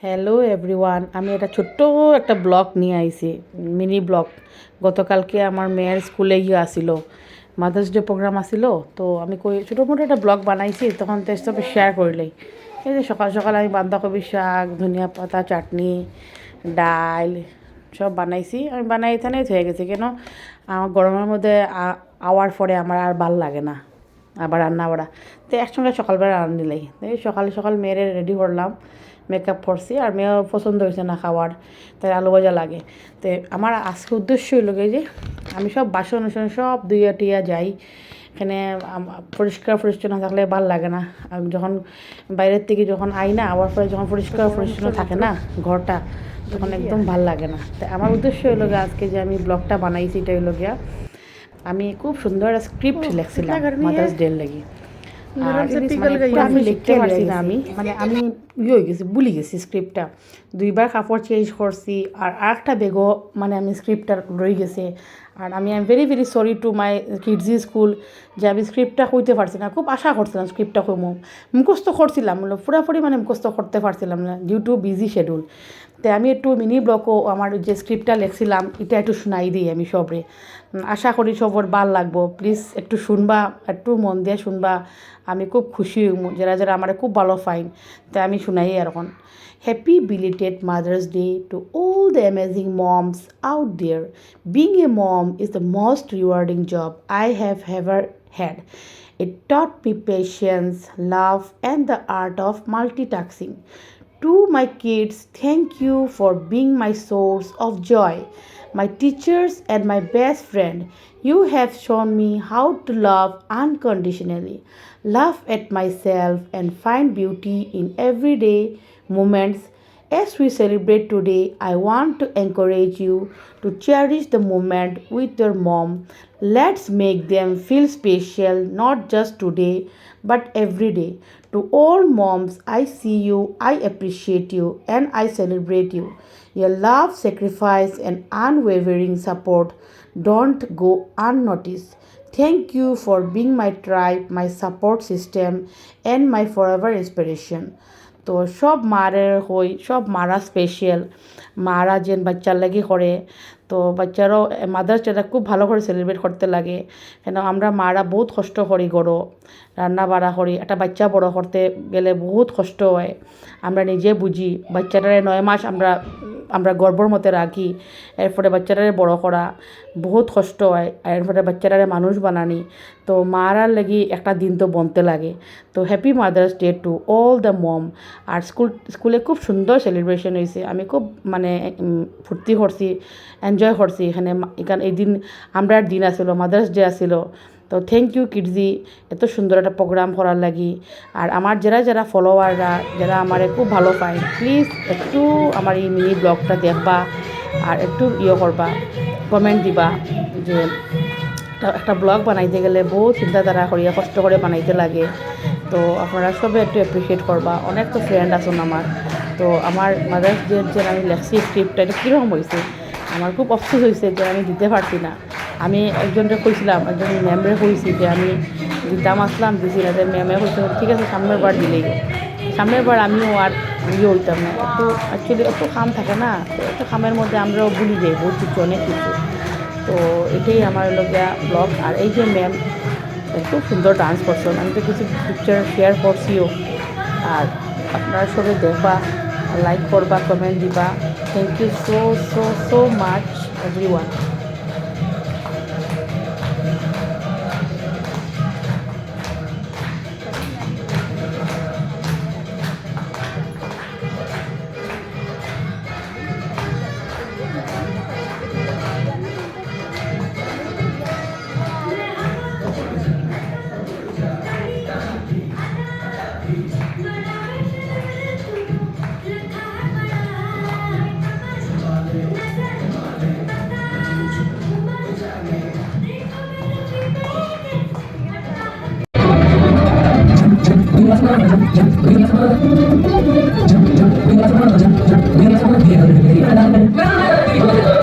Hello everyone, আমি একটা ছোট্ট একটা ব্লগ নিয়ে আইছি, মিনি ব্লগ। গতকালকে আমার মেয়ের স্কুলে গিয়ে আসিল, মাদার্স ডে প্রোগ্রাম আসিল। তো আমি ছোটো মোটো একটা ব্লগ বানাইছি, তখন তো সব শেয়ার করলেই। এই যে সকাল সকাল আমি বাঁধাকপি শাক, ধনিয়া পাতা চাটনি, ডাল সব বানাইছি। আমি বানাই এখানেই হয়ে গেছি, কেন আমার গরমের মধ্যে আওয়ার পরে আমার আর ভাল লাগে না আবার রান্না বাড়া। তো একসঙ্গে সকালবেলা রান্নিলাই, এই সকাল সকাল মেয়েরে রেডি করলাম, মেকআপ করছি। আর মেয়েও পছন্দ হয়েছে না খাওয়ার, তাই আলু ভাজা লাগে। তো আমার আজকে উদ্দেশ্য হইল যে আমি সব বাসন সব ধুইয়া টুইয়া যাই। এখানে পরিষ্কার পরিচ্ছন্ন থাকলে ভাল লাগে না। আর যখন বাইরের থেকে যখন আই না, আবার পরে যখন পরিষ্কার পরিচ্ছন্ন থাকে না ঘরটা, তখন একদম ভাল লাগে না। তাই আমার উদ্দেশ্য হইল গিয়ে আজকে যে আমি ব্লগটা বানাইছি, এটা হইল গিয়া আমি খুব সুন্দর একটা স্ক্রিপ্ট লিখছিলাম মাদার্স ডে লাগি। আমি লিখতে পারছি না, আমি হয়ে গেছি, ভুলে গেছি স্ক্রিপ্টটা। দুইবার কাপড় চেঞ্জ করছি, আর একটা বেগও আমি স্ক্রিপ্টটা রয়ে গেছে। আর আমি very very sorry to my Kidzee school যে আমি স্ক্রিপ্টটা কইতে পারছি না। খুব আশা করছিলাম স্ক্রিপ্টটা কইমো, মুখস্থ করছিলাম, পুরাপুরি মুখস্থ করতে পারছিলাম না ডিউ টু বিজি শেডিউল। তো আমি একটু মিনি ব্লগও আমার যে স্ক্রিপ্টটা লিখছিলাম এটা একটু শোনাই দিই আমি সবরে। আশা করি সবর ভাল লাগবো। প্লিজ একটু শুনবা, একটু মন দিয়ে শুনবা। আমি খুব খুশি হইম যারা যারা আমার খুব ভালো ফাইন। তাই আমি শুনাই এখন। Happy belated mother's day to all the amazing moms out there. Being a mom is the most rewarding job I have ever had. It taught me patience, love, and the art of multitasking. To my kids, thank you for being my source of joy. My teachers and my best friend, you have shown me how to love unconditionally, laugh at myself, and find beauty in everyday moments. As we celebrate today, I want to encourage you to cherish the moment with your mom. Let's make them feel special, not just today, but every day. To all moms, I see you, I appreciate you, and I celebrate you. Your love, sacrifice, and unwavering support don't go unnoticed. Thank you for being my tribe, my support system, and my forever inspiration. তো সব মারের হই, সব মারা special, মারা যেন বাচ্চার লাগি করে। তো বাচ্চারাও মাদার্স ডেটা খুব ভালো করে সেলিব্রেট করতে লাগে, কেন আমরা মারা বহুত কষ্ট করি, গড়ো রান্না বাড়া করি। একটা বাচ্চা বড় করতে গেলে বহুত কষ্ট হয়, আমরা নিজে বুঝি। বাচ্চাটারে 9 মাস আমরা আমরা গর্বর মতে রাখি, এরপরে বাচ্চাটারে বড় করা বহুত কষ্ট হয়, আর এরপরে বাচ্চাটারে মানুষ বানানি। তো মারার লাগি একটা দিন তো বনতে লাগে। তো happy mother's day to all the mom. আর স্কুলে খুব সুন্দর সেলিব্রেশন হয়েছে, আমি খুব ফুর্তি করছি, এনজয় করছি। এখানে এই দিন আমরা দিন আসিল, মাদার্স ডে আসিল। তো থ্যাংক ইউ কিডজি, এত সুন্দর একটা প্রোগ্রাম করার লাগি। আর আমার যারা যারা ফলোয়াররা, যারা আমার খুব ভালো পায়, প্লিজ একটু আমার এই মিনি ব্লগটা দেখবা, আর একটু করবা, কমেন্ট দিবা। যে একটা ব্লগ বানাইতে গেলে বহু চিন্তাধারা করিয়া কষ্ট করে বানাইতে লাগে। তো আপনারা সবাই একটু অ্যাপ্রিসিয়েট করবা। অনেক তো ফ্রেন্ড আছেন আমার। তো আমার মাদার্স ডে যে আমি লেখছি স্ক্রিপ্টটা, এটা কীরকম হয়েছে, আমার খুব অফসোস হয়েছে যে আমি দিতে পারছি না। আমি একজনকে কইছিলাম, একজন ম্যামরে কইছি যে আমি দিতাম, আসলাম দিছি না। ম্যামে কইছে ঠিক আছে সামনের বার দিলেই। সামনের বার আমিও আর হইতাম না। একটু অ্যাকচুয়ালি একটু খাম থাকে না, তো একটু খামের মধ্যে আমরাও ভুলি যাই বহুত কিছু, অনেক কিছু। তো এটাই আমার লগিয়া ব্লগ। আর এই যে ম্যাম খুব সুন্দর ডান্স করছেন, আমি তো কিছু পিকচার শেয়ার করছিও। আর আপনারা সবাই দেখবা, লাইক করবা, কমেন্ট দিবা। Thank you so so so much everyone. Gracias.